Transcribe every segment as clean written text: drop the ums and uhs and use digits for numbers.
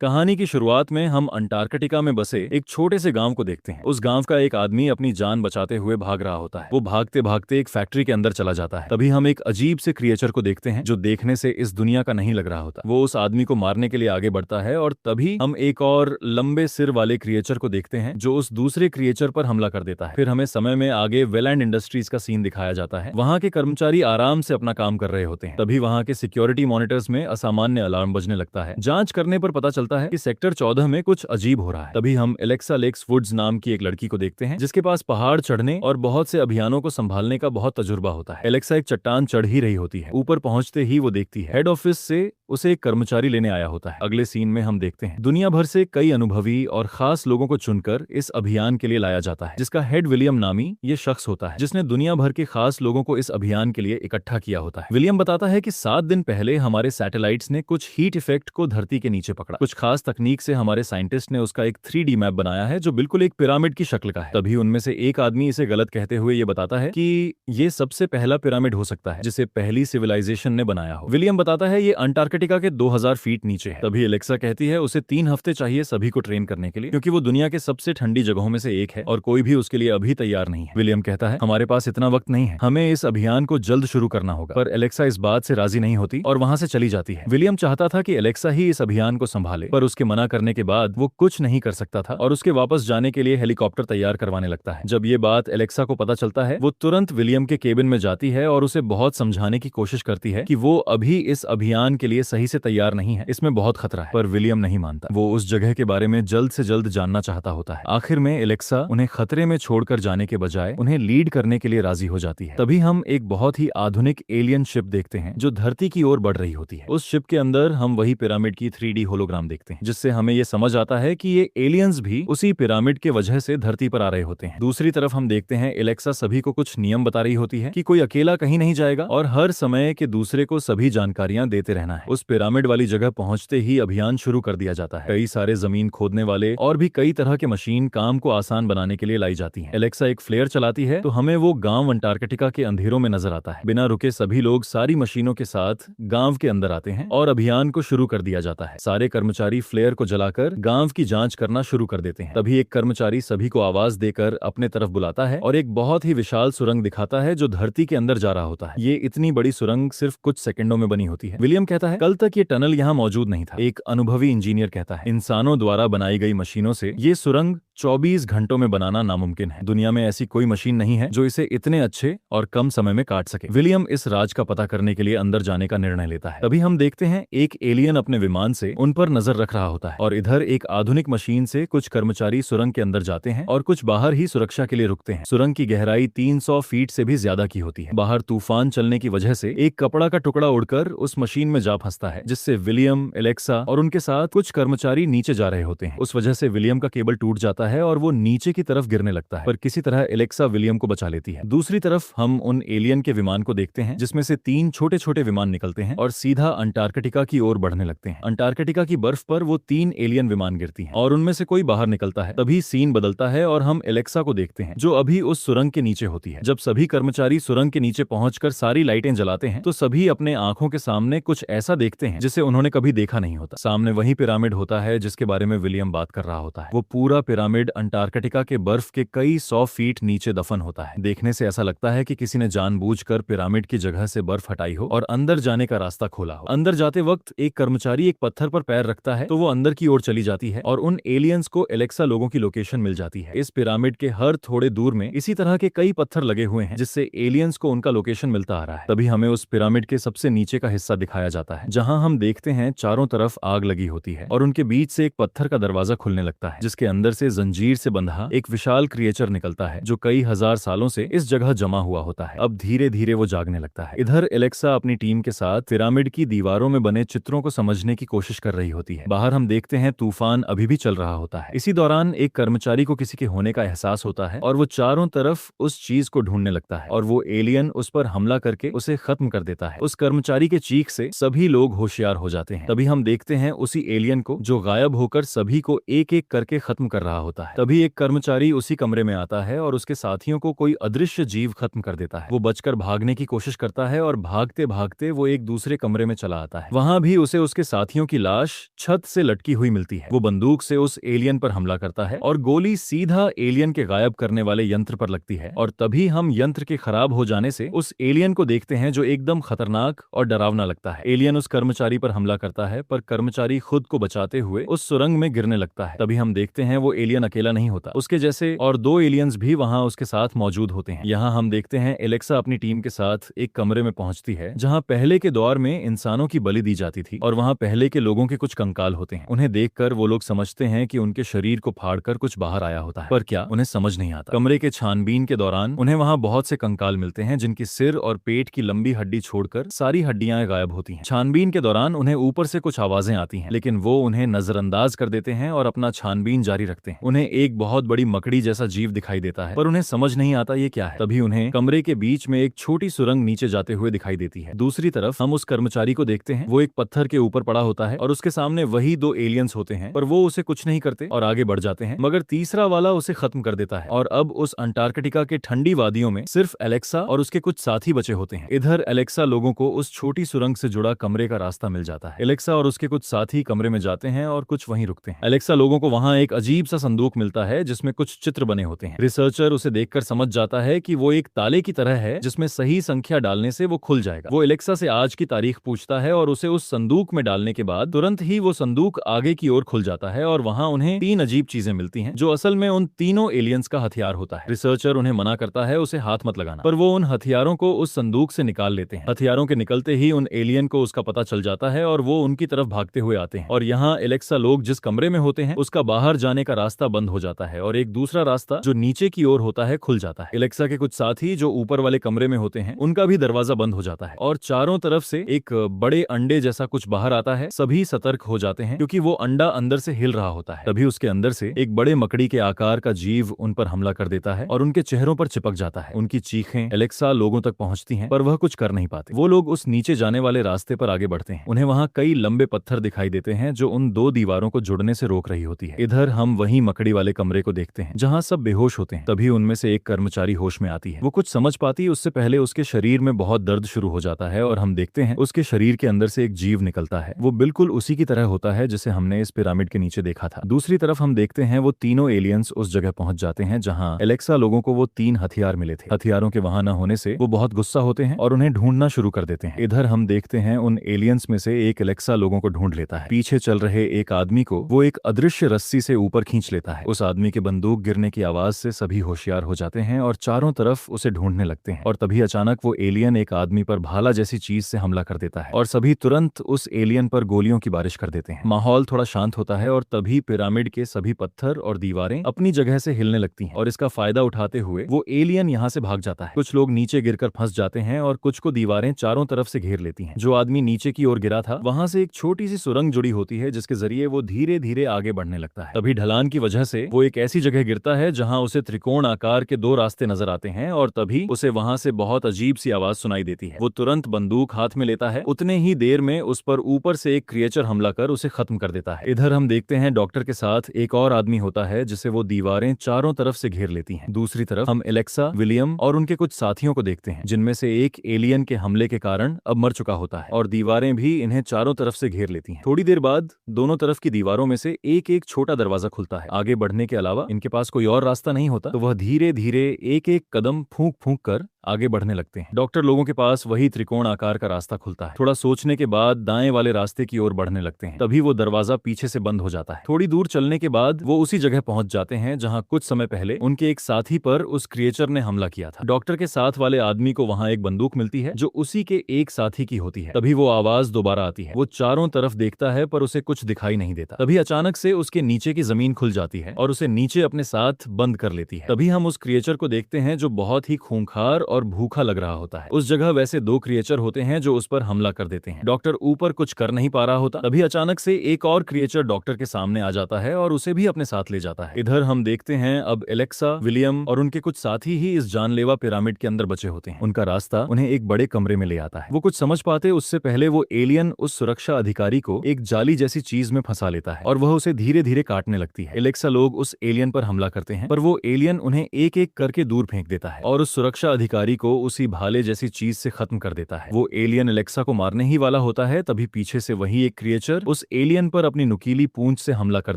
कहानी की शुरुआत में हम अंटार्कटिका में बसे एक छोटे से गांव को देखते हैं। उस गांव का एक आदमी अपनी जान बचाते हुए भाग रहा होता है। वो भागते भागते एक फैक्ट्री के अंदर चला जाता है। तभी हम एक अजीब से क्रिएचर को देखते हैं जो देखने से इस दुनिया का नहीं लग रहा होता। वो उस आदमी को मारने के लिए आगे बढ़ता है और तभी हम एक और लंबे सिर वाले क्रिएचर को देखते हैं जो उस दूसरे क्रिएचर पर हमला कर देता है। फिर हमें समय में आगे वेलैंड इंडस्ट्रीज का सीन दिखाया जाता है। वहां के कर्मचारी आराम से अपना काम कर रहे होते हैं। तभी वहां के सिक्योरिटी मॉनिटर्स में असामान्य अलार्म बजने लगता है। जांच करने पर पता चलता है कि सेक्टर 14 में कुछ अजीब हो रहा है। तभी हम एलेक्सा लेक्स वुड्स नाम की एक लड़की को देखते हैं जिसके पास पहाड़ चढ़ने और बहुत से अभियानों को संभालने का बहुत तजुर्बा होता है। एलेक्सा एक चट्टान चढ़ ही रही होती है। ऊपर पहुंचते ही वो देखती है हेड ऑफिस से उसे एक कर्मचारी लेने आया होता है। अगले सीन में हम देखते हैं दुनिया भर से कई अनुभवी और खास लोगों को चुनकर इस अभियान के लिए लाया जाता है, जिसका हेड विलियम नामी ये शख्स होता है जिसने दुनिया भर के खास लोगों को इस अभियान के लिए इकट्ठा किया होता है। विलियम बताता है कि 7 दिन पहले हमारे सैटेलाइट्स ने कुछ हीट इफेक्ट को धरती के नीचे पकड़ा। कुछ खास तकनीक से हमारे साइंटिस्ट ने उसका एक 3D मैप बनाया है जो बिल्कुल एक पिरामिड की शक्ल का है। तभी उनमें से एक आदमी इसे गलत कहते हुए ये बताता है कि ये सबसे पहला पिरामिड हो सकता है जिसे पहली सिविलाइजेशन ने बनाया हो। विलियम बताता है ये अंटार्कटिका के 2000 फीट नीचे है। तभी एलेक्सा कहती है उसे 3 हफ्ते चाहिए सभी को ट्रेन करने के लिए, क्योंकि वो दुनिया के सबसे ठंडी जगहों में से एक है और कोई भी उसके लिए अभी तैयार नहीं है। विलियम कहता है हमारे पास इतना वक्त नहीं है, हमें इस अभियान को जल्द शुरू करना होगा। पर एलेक्सा इस बात से राजी नहीं होती और वहां से चली जाती है। विलियम चाहता था कि एलेक्सा ही इस अभियान को संभाले, पर उसके मना करने के बाद वो कुछ नहीं कर सकता था और उसके वापस जाने के लिए हेलीकॉप्टर तैयार करवाने लगता है। जब ये बात एलेक्सा को पता चलता है वो तुरंत विलियम के केबिन में जाती है और उसे बहुत समझाने की कोशिश करती है कि वो अभी इस अभियान के लिए सही से तैयार नहीं है, इसमें बहुत खतरा है। पर विलियम नहीं मानता। वो उस जगह के बारे में जल्द से जल्द जानना चाहता होता है। आखिर में एलेक्सा उन्हें खतरे में छोड़कर जाने के बजाय उन्हें लीड करने के लिए राजी हो जाती है। तभी हम एक बहुत ही आधुनिक एलियन शिप देखते हैं जो धरती की ओर बढ़ रही होती है। उस शिप के अंदर हम वही पिरामिड की 3D होलोग्राम देखते हैं, जिससे हमें ये समझ आता है कि ये एलियंस भी उसी पिरामिड के वजह से धरती पर आ रहे होते हैं। दूसरी तरफ हम देखते हैं एलेक्सा सभी को कुछ नियम बता रही होती है कि कोई अकेला कहीं नहीं जाएगा और हर समय के दूसरे को सभी जानकारियां देते रहना है। उस पिरामिड वाली जगह पहुंचते ही अभियान शुरू कर दिया जाता है। कई सारे जमीन खोदने वाले और भी कई तरह के मशीन काम को आसान बनाने के लिए लाई जाती हैं। एलेक्सा एक फ्लेयर चलाती है तो हमें वो गांव अंटार्कटिका के अंधेरों में नजर आता है। बिना रुके सभी लोग सारी मशीनों के साथ गांव के अंदर आते हैं और अभियान को शुरू कर दिया जाता है। सारे कर्मचारी फ्लेयर को जलाकर गांव की जांच करना शुरू कर देते हैं। तभी एक कर्मचारी सभी को आवाज देकर अपने तरफ बुलाता है और एक बहुत ही विशाल सुरंग दिखाता है जो धरती के अंदर जा रहा होता है। ये इतनी बड़ी सुरंग सिर्फ कुछ सेकंडों में बनी होती है। विलियम कहता है कल तक ये टनल यहाँ मौजूद नहीं था। एक अनुभवी इंजीनियर कहता है इंसानों द्वारा बनाई गई मशीनों से ये सुरंग 24 घंटों में बनाना नामुमकिन है। दुनिया में ऐसी कोई मशीन नहीं है जो इसे इतने अच्छे और कम समय में काट सके। विलियम इस राज का पता करने के लिए अंदर जाने का निर्णय लेता है। तभी हम देखते हैं एक एलियन अपने विमान से उन पर नजर रख रहा होता है और इधर एक आधुनिक मशीन से कुछ कर्मचारी सुरंग के अंदर जाते हैं और कुछ बाहर ही सुरक्षा के लिए रुकते हैं। सुरंग की गहराई 300 फीट से भी ज्यादा की होती है। बाहर तूफान चलने की वजह से एक कपड़ा का टुकड़ा उड़कर उस मशीन में जा फंसता है, जिससे विलियम, एलेक्सा और उनके साथ कुछ कर्मचारी नीचे जा रहे होते हैं। उस वजह से विलियम का केबल टूट जाता है और वो नीचे की तरफ गिरने लगता है, पर किसी तरह एलेक्सा विलियम को बचा लेती है। दूसरी तरफ हम उन एलियन के विमान को देखते हैं जिसमें से 3 छोटे छोटे विमान निकलते हैं और सीधा अंटार्कटिका की ओर बढ़ने लगते हैं। अंटार्कटिका की बर्फ पर वो 3 एलियन विमान गिरती हैं और उनमें से कोई बाहर निकलता है। तभी सीन बदलता है और हम एलेक्सा को देखते हैं जो अभी उस सुरंग के नीचे होती है। जब सभी कर्मचारी सुरंग के नीचे पहुंचकर सारी लाइटें जलाते हैं तो सभी अपने आंखों के सामने कुछ ऐसा देखते हैं जिसे उन्होंने कभी देखा नहीं होता। सामने वही पिरामिड होता है जिसके बारे में विलियम बात कर रहा होता है। वो पूरा पिरामिड अंटार्कटिका के बर्फ के कई 100 फीट नीचे दफन होता है। देखने से ऐसा लगता है कि किसी ने जानबूझकर पिरामिड की जगह से बर्फ हटाई हो और अंदर जाने का रास्ता खोला हो। अंदर जाते वक्त एक कर्मचारी एक पत्थर पर पैर रखता है तो वो अंदर की ओर चली जाती है और उन एलियंस को एलेक्सा लोगों की लोकेशन मिल जाती है। इस पिरामिड के हर थोड़े दूर में इसी तरह के कई पत्थर लगे हुए हैं जिससे एलियंस को उनका लोकेशन मिलता आ रहा है। तभी हमें उस पिरामिड के सबसे नीचे का हिस्सा दिखाया जाता है जहां हम देखते हैं चारों तरफ आग लगी होती है और उनके बीच से एक पत्थर का दरवाजा खुलने लगता है जिसके अंदर से जंजीर से बंधा एक विशाल क्रिएचर निकलता है जो कई हजार सालों से इस जगह जमा हुआ होता है। अब धीरे धीरे वो जागने लगता है। इधर एलेक्सा अपनी टीम के साथ पिरामिड की दीवारों में बने चित्रों को समझने की कोशिश कर रही होती है। बाहर हम देखते हैं तूफान अभी भी चल रहा होता है। इसी दौरान एक कर्मचारी को किसी के होने का एहसास होता है और वो चारों तरफ उस चीज को ढूंढने लगता है और वो एलियन उस पर हमला करके उसे खत्म कर देता है। उस कर्मचारी के चीख से सभी लोग होशियार हो जाते हैं। तभी हम देखते हैं उसी एलियन को जो गायब होकर सभी को एक एक करके खत्म कर रहा होता है। होता है। तभी एक कर्मचारी उसी कमरे में आता है और उसके साथियों को कोई अदृश्य जीव खत्म कर देता है। वो बचकर भागने की कोशिश करता है और भागते भागते वो एक दूसरे कमरे में चला आता है। वहां भी उसे उसके साथियों की लाश छत से लटकी हुई मिलती है। वो बंदूक से उस एलियन पर हमला करता है और गोली सीधा एलियन के गायब करने वाले यंत्र पर लगती है। और तभी हम यंत्र के खराब हो जाने से उस एलियन को देखते हैं जो एकदम खतरनाक और डरावना लगता है। एलियन उस कर्मचारी पर हमला करता है पर कर्मचारी खुद को बचाते हुए उस सुरंग में गिरने लगता है। तभी हम देखते हैं वो एलियन अकेला नहीं होता, उसके जैसे और 2 एलियंस भी वहां उसके साथ मौजूद होते हैं। यहाँ हम देखते हैं एलेक्सा अपनी टीम के साथ एक कमरे में पहुंचती है जहां पहले के दौर में इंसानों की बलि दी जाती थी और वहां पहले के लोगों के कुछ कंकाल होते हैं। उन्हें देखकर वो लोग समझते हैं कि उनके शरीर को फाड़कर कुछ बाहर आया होता है, पर क्या उन्हें समझ नहीं आता। कमरे के छानबीन के दौरान उन्हें वहां बहुत से कंकाल मिलते हैं जिनकी सिर और पेट की लंबी हड्डी छोड़कर सारी हड्डियां गायब होती हैं। छानबीन के दौरान उन्हें ऊपर से कुछ आवाजें आती हैं, लेकिन वो उन्हें नजरअंदाज कर देते हैं और अपना छानबीन जारी रखते हैं। उन्हें एक बहुत बड़ी मकड़ी जैसा जीव दिखाई देता है पर उन्हें समझ नहीं आता ये क्या है। तभी उन्हें कमरे के बीच में एक छोटी सुरंग नीचे जाते हुए दिखाई देती है। दूसरी तरफ हम उस कर्मचारी को देखते हैं, वो एक पत्थर के ऊपर पड़ा होता है और उसके सामने वही 2 एलियंस होते हैं, पर वो उसे कुछ नहीं करते और आगे बढ़ जाते हैं। मगर तीसरा वाला उसे खत्म कर देता है और अब उस अंटार्कटिका के ठंडी वादियों में सिर्फ एलेक्सा और उसके कुछ साथी बचे होते हैं। इधर एलेक्सा लोगों को उस छोटी सुरंग से जुड़ा कमरे का रास्ता मिल जाता है। एलेक्सा और उसके कुछ साथी कमरे में जाते हैं और कुछ वहीं रुकते हैं। एलेक्सा लोगों को वहां एक अजीब सा संदूक मिलता है जिसमें कुछ चित्र बने होते हैं। रिसर्चर उसे देखकर समझ जाता है कि वो एक ताले की तरह है जिसमें सही संख्या डालने से वो खुल जाएगा। वो एलेक्सा से आज की तारीख पूछता है और उसे उस संदूक में डालने के बाद तुरंत ही वो संदूक आगे की ओर खुल जाता है और वहां उन्हें 3 अजीब चीजें मिलती हैं जो असल में उन तीनों एलियंस का हथियार होता है। रिसर्चर उन्हें मना करता है उसे हाथ मत लगाना, पर वो उन हथियारों को उस संदूक से निकाल लेते हैं। हथियारों के निकलते ही उन एलियन को उसका पता चल जाता है और वो उनकी तरफ भागते हुए आते हैं। और यहाँ एलेक्सा लोग जिस कमरे में होते हैं उसका बाहर जाने का रास्ता बंद हो जाता है और एक दूसरा रास्ता जो नीचे की ओर होता है खुल जाता है। एलेक्सा के कुछ साथी जो ऊपर वाले कमरे में होते हैं उनका भी दरवाजा बंद हो जाता है और चारों तरफ से एक बड़े अंडे जैसा कुछ बाहर आता है। सभी सतर्क हो जाते हैं क्योंकि वो अंडा अंदर से हिल रहा होता है। तभी उसके अंदर से एक बड़े मकड़ी के आकार का जीव उन पर हमला कर देता है और उनके चेहरों पर चिपक जाता है। उनकी चीखें एलेक्सा लोगों तक पहुंचती हैं पर वह कुछ कर नहीं पाते। वो लोग उस नीचे जाने वाले रास्ते पर आगे बढ़ते हैं। उन्हें वहां कई लंबे पत्थर दिखाई देते हैं जो उन 2 दीवारों को जुड़ने से रोक रही होती है। इधर हम वही मकड़ी वाले कमरे को देखते हैं जहां सब बेहोश होते हैं। तभी उनमें से एक कर्मचारी होश में आती है। वो कुछ समझ पाती उससे पहले उसके शरीर में बहुत दर्द शुरू हो जाता है और हम देखते हैं उसके शरीर के अंदर से एक जीव निकलता है। वो बिल्कुल उसी की तरह होता है जिसे हमने इस पिरामिड के नीचे देखा था। दूसरी तरफ हम देखते हैं वो तीनों एलियंस उस जगह पहुंच जाते हैं जहां एलेक्सा लोगों को वो 3 हथियार मिले थे। हथियारों के वहां न होने से वो बहुत गुस्सा होते हैं और उन्हें ढूंढना शुरू कर देते हैं। इधर हम देखते हैं उन एलियंस में से एक एलेक्सा लोगों को ढूंढ लेता है। पीछे चल रहे एक आदमी को वो एक अदृश्य रस्सी से ऊपर खींच लेता है। उस आदमी के बंदूक गिरने की आवाज से सभी होशियार हो जाते हैं और चारों तरफ उसे ढूंढने लगते हैं। और तभी अचानक वो एलियन एक आदमी पर भाला जैसी चीज से हमला कर देता है और सभी तुरंत उस एलियन पर गोलियों की बारिश कर देते हैं। माहौल थोड़ा शांत होता है और तभी पिरामिड के सभी पत्थर और दीवारें अपनी जगह से हिलने लगती हैं और इसका फायदा उठाते हुए वो एलियन यहाँ से भाग जाता है। कुछ लोग नीचे गिरकर फंस जाते हैं और कुछ को दीवारें चारों तरफ से घेर लेती हैं। जो आदमी नीचे की ओर गिरा था वहां से एक छोटी सी सुरंग जुड़ी होती है जिसके जरिए वो धीरे धीरे आगे बढ़ने लगता है। तभी ढलान की वजह से वो एक ऐसी जगह गिरता है जहां उसे त्रिकोण आकार के 2 रास्ते नजर आते हैं और तभी उसे वहां से बहुत अजीब सी आवाज सुनाई देती है। वो तुरंत बंदूक हाथ में लेता है। उतने ही देर में उस पर ऊपर से एक क्रिएचर हमला कर उसे खत्म कर देता है। इधर हम देखते हैं डॉक्टर के साथ एक और आदमी होता है जिसे वो दीवारें चारों तरफ से घेर लेती हैं। दूसरी तरफ हम एलेक्सा, विलियम और उनके कुछ साथियों को देखते हैं जिनमें से एक एलियन के हमले के कारण अब मर चुका होता है और दीवारें भी इन्हें चारों तरफ से घेर लेती हैं। थोड़ी देर बाद दोनों तरफ की दीवारों में से एक एक छोटा दरवाजा खुलता है। आगे बढ़ने के अलावा इनके पास कोई और रास्ता नहीं होता तो वह धीरे धीरे एक एक कदम फूंक फूंक कर आगे बढ़ने लगते हैं। डॉक्टर लोगों के पास वही त्रिकोण आकार का रास्ता खुलता है। थोड़ा सोचने के बाद दाएं वाले रास्ते की ओर बढ़ने लगते हैं। तभी वो दरवाजा पीछे से बंद हो जाता है। थोड़ी दूर चलने के बाद वो उसी जगह पहुंच जाते हैं जहां कुछ समय पहले उनके एक साथी पर उस क्रिएचर ने हमला किया था। डॉक्टर के साथ वाले आदमी को वहां एक बंदूक मिलती है जो उसी के एक साथी की होती है। तभी वो आवाज दोबारा आती है। वो चारों तरफ देखता है पर उसे कुछ दिखाई नहीं देता। तभी अचानक से उसके नीचे की जमीन खुल जाती है और उसे नीचे अपने साथ बंद कर लेती है। तभी हम उस क्रिएचर को देखते हैं जो बहुत ही खूंखार और भूखा लग रहा होता है। उस जगह वैसे दो क्रिएचर होते हैं जो उस पर हमला कर देते हैं। डॉक्टर ऊपर कुछ कर नहीं पा रहा होता, तभी अचानक से एक और क्रिएचर डॉक्टर के सामने आ जाता है और उसे भी अपने साथ ले जाता है। इधर हम देखते हैं अब एलेक्सा, विलियम और उनके कुछ साथी ही इस जानलेवा पिरामिड के अंदर बचे होते हैं। उनका रास्ता उन्हें एक बड़े कमरे में ले आता है। वो कुछ समझ पाते उससे पहले वो एलियन उस सुरक्षा अधिकारी को एक जाली जैसी चीज में फंसा लेता है और वह उसे धीरे धीरे काटने लगती है। एलेक्सा लोग उस एलियन पर हमला करते हैं, पर वो एलियन उन्हें एक एक करके दूर फेंक देता है और उस सुरक्षा अधिकारी को उसी भाले जैसी चीज से खत्म कर देता है। वो एलियन एलेक्सा को मारने ही वाला होता है, तभी पीछे से वही एक क्रिएचर उस एलियन पर अपनी नुकीली पूंछ से हमला कर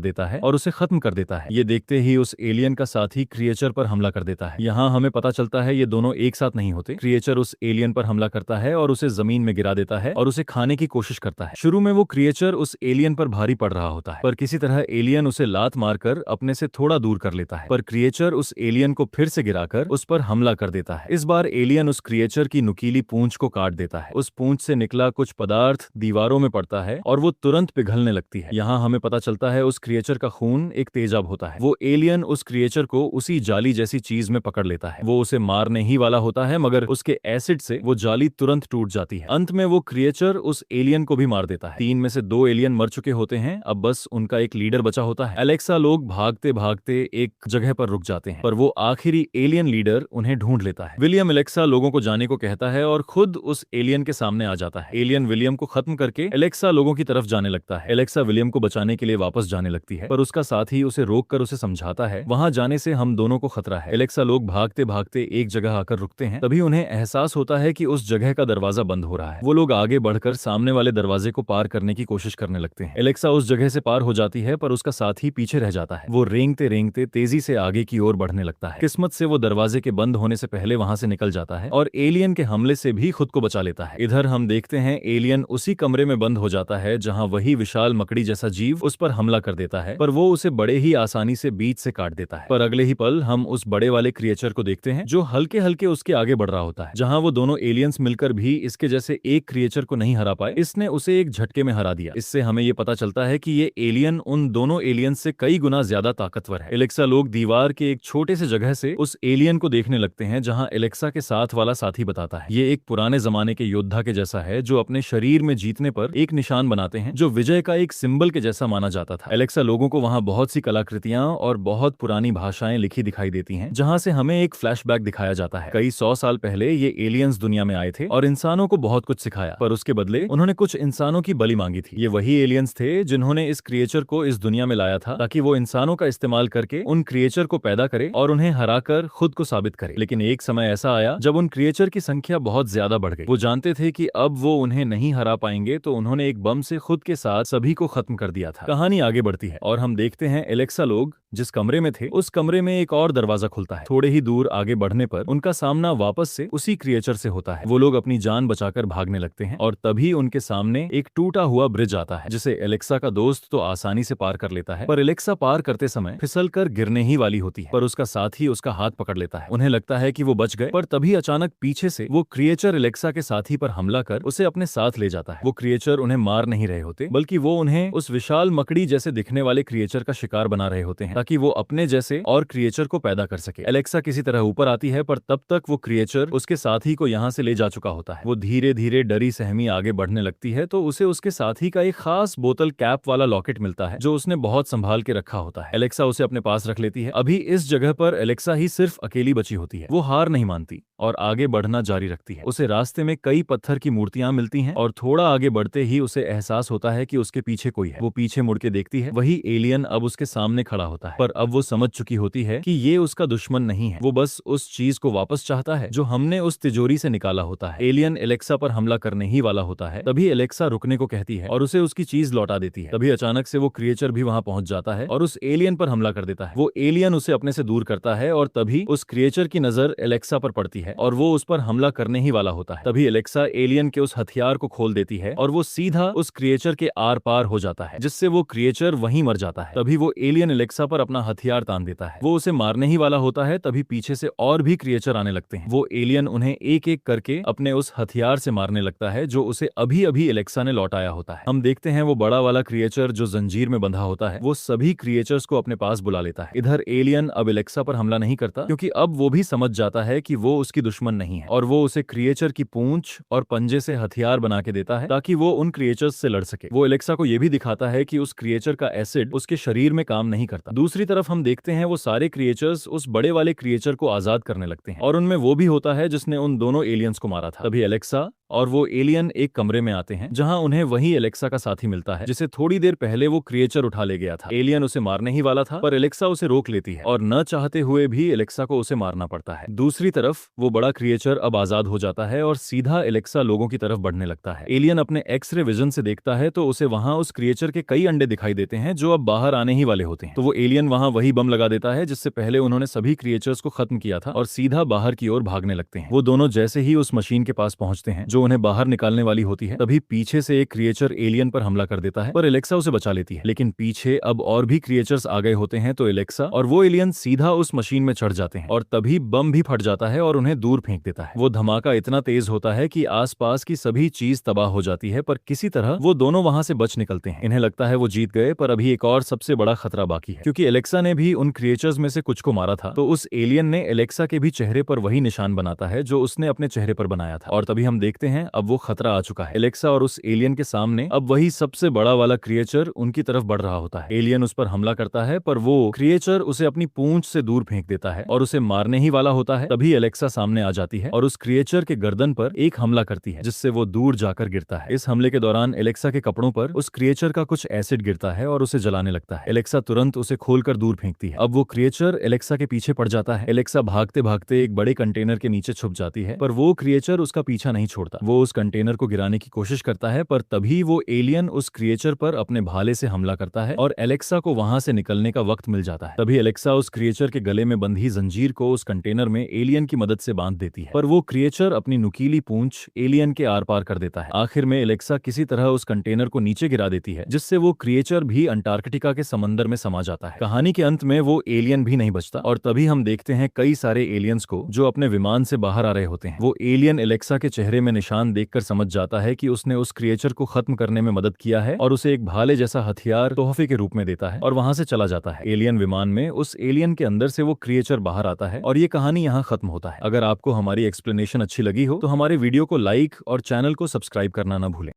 देता है और उसे खत्म कर देता है। ये देखते ही उस एलियन का साथी क्रिएचर पर हमला कर देता है। यहाँ हमें पता चलता है ये दोनों एक साथ नहीं होते। क्रिएचर उस एलियन पर हमला करता है और उसे जमीन में गिरा देता है और उसे खाने की कोशिश करता है। शुरू में वो क्रिएचर उस एलियन पर भारी पड़ रहा होता है, पर किसी तरह एलियन उसे लात मारकर अपने से थोड़ा दूर कर लेता है। पर क्रिएचर उस एलियन को फिर से गिराकर उस पर हमला कर देता है। इस बार एलियन उस क्रिएचर की नुकीली पूंछ को काट देता है। उस पूंछ से निकला कुछ पदार्थ दीवारों में पड़ता है और वो तुरंत पिघलने लगती है। यहाँ हमें पता चलता है उस क्रिएचर का खून एक तेजाब होता है। वो एलियन उस क्रिएचर को उसी जाली जैसी चीज में पकड़ लेता है। वो उसे मारने ही वाला होता है, मगर उसके एसिड से वो जाली तुरंत टूट जाती है। अंत में वो क्रिएचर उस एलियन को भी मार देता है। 3 में से 2 एलियन मर चुके होते हैं, अब बस उनका एक लीडर बचा होता है। एलेक्सा लोग भागते भागते एक जगह पर रुक जाते हैं, पर वो आखिरी एलियन लीडर उन्हें ढूंढ लेता है। विलियम एलेक्सा लोगों को जाने को कहता है और खुद उस एलियन के सामने आ जाता है। एलियन विलियम को खत्म करके एलेक्सा लोगों की तरफ जाने लगता है। एलेक्सा विलियम को बचाने के लिए वापस जाने लगती है, पर उसका साथी उसे रोककर उसे समझाता है वहां जाने से हम दोनों को खतरा है। एलेक्सा लोग भागते भागते एक जगह आकर रुकते हैं, तभी उन्हें एहसास होता है कि उस जगह का दरवाजा बंद हो रहा है। वो लोग आगे बढ़कर सामने वाले दरवाजे को पार करने की कोशिश करने लगते हैं। एलेक्सा उस जगह से पार हो जाती है, पर उसका साथी पीछे रह जाता है। वो रेंगते रेंगते तेजी से आगे की ओर बढ़ने लगता है। किस्मत से वो दरवाजे के बंद होने से पहले वहां से निकल जाता है और एलियन के हमले से भी खुद को बचा लेता है। इधर हम देखते हैं एलियन उसी कमरे में बंद हो जाता है जहां वही विशाल मकड़ी जैसा जीव उस पर हमला कर देता है, पर वो उसे बड़े ही आसानी से बीच से काट देता है। पर अगले ही पल हम उस बड़े वाले क्रिएचर को देखते हैं जो हल्के हल्के उसके आगे बढ़ रहा होता है। जहां वो दोनों एलियंस मिलकर भी इसके जैसे एक क्रिएचर को नहीं हरा पाए, इसने उसे एक झटके में हरा दिया। इससे हमें ये पता चलता है कि ये एलियन उन दोनों एलियंस से कई गुना ज्यादा ताकतवर है। एलेक्सा लोग दीवार के एक छोटे से जगह से उस एलियन को देखने लगते हैं जहां एलेक्सा के साथ वाला साथी बताता है ये एक पुराने जमाने के योद्धा के जैसा है जो अपने शरीर में जीतने पर एक निशान बनाते हैं जो विजय का एक सिंबल के जैसा माना जाता था। एलेक्सा लोगों को वहां बहुत सी कलाकृतियां और बहुत पुरानी भाषाएं लिखी दिखाई देती हैं, जहां से हमें एक फ्लैशबैक दिखाया जाता है। कई 100 साल पहले ये एलियंस दुनिया में आए थे और इंसानों को बहुत कुछ सिखाया, पर उसके बदले उन्होंने कुछ इंसानों की बलि मांगी थी। ये वही एलियंस थे जिन्होंने इस क्रिएचर को इस दुनिया में लाया था ताकि वो इंसानों का इस्तेमाल करके उन क्रिएचर को पैदा करे और उन्हें हराकर खुद को साबित करे। लेकिन एक समय ऐसा आया जब उन क्रिएचर की संख्या बहुत ज्यादा बढ़ गई। वो जानते थे कि अब वो उन्हें नहीं हरा पाएंगे, तो उन्होंने एक बम से खुद के साथ सभी को खत्म कर दिया था। कहानी आगे बढ़ती है और हम देखते हैं एलेक्सा लोग जिस कमरे में थे उस कमरे में एक और दरवाजा खुलता है। थोड़े ही दूर आगे बढ़ने पर उनका सामना वापस से उसी क्रिएचर से होता है। वो लोग अपनी जान बचाकर भागने लगते हैं और तभी उनके सामने एक टूटा हुआ ब्रिज आता है जिसे एलेक्सा का दोस्त तो आसानी से पार कर लेता है, पर एलेक्सा पार करते समय फिसल कर गिरने ही वाली होती है, पर उसका साथी उसका हाथ पकड़ लेता है। उन्हें लगता है कि वो बच गए, पर तभी अचानक पीछे से वो क्रिएचर एलेक्सा के साथी पर हमला कर उसे अपने साथ ले जाता है। वो क्रिएचर उन्हें मार नहीं रहे होते, बल्कि वो उन्हें उस विशाल मकड़ी जैसे दिखने वाले क्रिएचर का शिकार बना रहे होते हैं ताकि वो अपने जैसे और क्रिएचर को पैदा कर सके। एलेक्सा किसी तरह ऊपर आती है, पर तब तक वो क्रिएचर उसके साथी को यहाँ से ले जा चुका होता है। वो धीरे धीरे डरी सहमी आगे बढ़ने लगती है तो उसे उसके साथी का एक खास बोतल कैप वाला लॉकेट मिलता है जो उसने बहुत संभाल के रखा होता है। एलेक्सा उसे अपने पास रख लेती है। अभी इस जगह पर एलेक्सा ही सिर्फ अकेली बची होती है। वो हार नहीं मानती और आगे बढ़ना जारी रखती है। उसे रास्ते में कई पत्थर की मूर्तियां मिलती हैं और थोड़ा आगे बढ़ते ही उसे एहसास होता है कि उसके पीछे कोई है। वो पीछे मुड़ के देखती है, वही एलियन अब उसके सामने खड़ा होता है, पर अब वो समझ चुकी होती है कि ये उसका दुश्मन नहीं है। वो बस उस चीज को वापस चाहता है जो हमने उस तिजोरी से निकाला होता है। एलियन एलेक्सा पर हमला करने ही वाला होता है, तभी एलेक्सा रुकने को कहती है और उसे उसकी चीज लौटा देती है। तभी अचानक से वो क्रिएचर भी वहां पहुंच जाता है और उस एलियन पर हमला कर देता है। वो एलियन उसे अपने से दूर करता है और तभी उस क्रिएचर की नजर एलेक्सा पर पड़ती है और वो उस पर हमला करने ही वाला होता है। तभी एलेक्सा एलियन के उस हथियार को खोल देती है और वो सीधा उस क्रिएचर के आर पार हो जाता है, जिससे वो क्रिएचर वहीं मर जाता है। तभी वो एलियन एलेक्सा पर अपना हथियार तान देता है। वो उसे मारने ही वाला होता है, तभी पीछे से और भी क्रिएचर आने लगते हैं। वो एलियन उन्हें एक एक करके अपने उस हथियार से मारने लगता है जो उसे अभी अभी एलेक्सा ने लौटाया होता है। हम देखते हैं वो बड़ा वाला क्रिएचर जो जंजीर में बंधा होता है वो सभी क्रिएचर्स को अपने पास बुला लेता है। इधर एलियन अब एलेक्सा पर हमला नहीं करता क्योंकि अब वो भी समझ जाता है कि वो उसकी दुश्मन नहीं है और वो उसे क्रिएचर की पूंछ और पंजे से हथियार बना के देता है ताकि वो उन क्रिएचर्स से लड़ सके। वो एलेक्सा को ये भी दिखाता है कि उस क्रिएचर का एसिड उसके शरीर में काम नहीं करता। दूसरी तरफ हम देखते हैं वो सारे क्रिएचर्स उस बड़े वाले क्रिएचर को आजाद करने लगते हैं और उनमें वो भी होता है जिसने उन दोनों एलियंस को मारा था। तभी एलेक्सा और वो एलियन एक कमरे में आते हैं जहां उन्हें वही एलेक्सा का साथी मिलता है जिसे थोड़ी देर पहले वो क्रिएचर उठा ले गया था। एलियन उसे मारने ही वाला था पर एलेक्सा उसे रोक लेती है और न चाहते हुए भी एलेक्सा को उसे मारना पड़ता है। दूसरी तरफ वो बड़ा क्रिएचर अब आजाद हो जाता है और सीधा एलेक्सा लोगों की तरफ बढ़ने लगता है। एलियन अपने एक्सरे विजन से देखता है तो उसे वहां उस क्रिएचर के कई अंडे दिखाई देते हैं जो अब बाहर आने ही वाले होते हैं। तो वो एलियन वहां वही बम लगा देता है जिससे पहले उन्होंने सभी क्रिएचर्स को खत्म किया था और सीधा बाहर की ओर भागने लगते हैं। वो दोनों जैसे ही उस मशीन के पास पहुंचते हैं जो उन्हें बाहर निकालने वाली होती है, तभी पीछे से एक क्रिएचर एलियन पर हमला कर देता है पर एलेक्सा उसे बचा लेती है। लेकिन पीछे अब और भी क्रिएचर्स आ गए होते हैं तो एलेक्सा और वो एलियन सीधा उस मशीन में चढ़ जाते हैं और तभी बम भी फट जाता है और उन्हें दूर फेंक देता है। वो धमाका इतना तेज होता है कि आसपास की सभी चीज तबाह हो जाती है पर किसी तरह वो दोनों वहां से बच निकलते हैं। इन्हें लगता है वो जीत गए पर अभी एक और सबसे बड़ा खतरा बाकी है क्योंकि एलेक्सा ने भी उन क्रिएचर्स में से कुछ को मारा था। तो उस एलियन ने एलेक्सा के भी चेहरे पर वही निशान बनाता है जो उसने अपने चेहरे पर बनाया था और तभी हम देखते हैं अब वो खतरा आ चुका है। एलेक्सा और उस एलियन के सामने अब वही सबसे बड़ा वाला क्रिएचर उनकी तरफ बढ़ रहा होता है। एलियन उस पर हमला करता है पर वो क्रिएचर उसे अपनी पूंछ से दूर फेंक देता है और उसे मारने ही वाला होता है। तभी एलेक्सा सामने आ जाती है और उस क्रिएचर के गर्दन पर एक हमला करती है जिससे वो दूर जाकर गिरता है। इस हमले के दौरान एलेक्सा के कपड़ों पर उस क्रिएचर का कुछ एसिड गिरता है और उसे जलाने लगता है। एलेक्सा तुरंत उसे खोलकर दूर फेंकती है। अब वो क्रिएचर एलेक्सा के पीछे पड़ जाता है। एलेक्सा भागते भागते एक बड़े कंटेनर के नीचे छुप जाती है पर वो क्रिएचर उसका पीछा नहीं छोड़ता। वो उस कंटेनर को गिराने की कोशिश करता है पर तभी वो एलियन उस क्रिएचर पर अपने भाले से हमला करता है और एलेक्सा को वहां से निकलने का वक्त मिल जाता है। तभी एलेक्सा उस क्रिएचर के गले में बंधी जंजीर को उस कंटेनर में एलियन की मदद से बांध देती है पर वो क्रिएचर अपनी नुकीली पूंछ एलियन के आर पार कर देता है। आखिर में एलेक्सा किसी तरह उस कंटेनर को नीचे गिरा देती है जिससे वो क्रिएचर भी अंटार्कटिका के समंदर में समा जाता है। कहानी के अंत में वो एलियन भी नहीं बचता और तभी हम देखते हैं कई सारे एलियंस को जो अपने विमान से बाहर आ रहे होते हैं। वो एलियन एलेक्सा के चेहरे में निशान देखकर समझ जाता है कि उसने उस क्रिएचर को खत्म करने में मदद किया है और उसे एक भाले जैसा हथियार तोहफे के रूप में देता है और वहां से चला जाता है। एलियन विमान में उस एलियन के अंदर से वो क्रिएचर बाहर आता है और ये कहानी यहाँ खत्म होता है। अगर आपको हमारी एक्सप्लेनेशन अच्छी लगी हो तो हमारे वीडियो को लाइक और चैनल को सब्सक्राइब करना ना भूलें।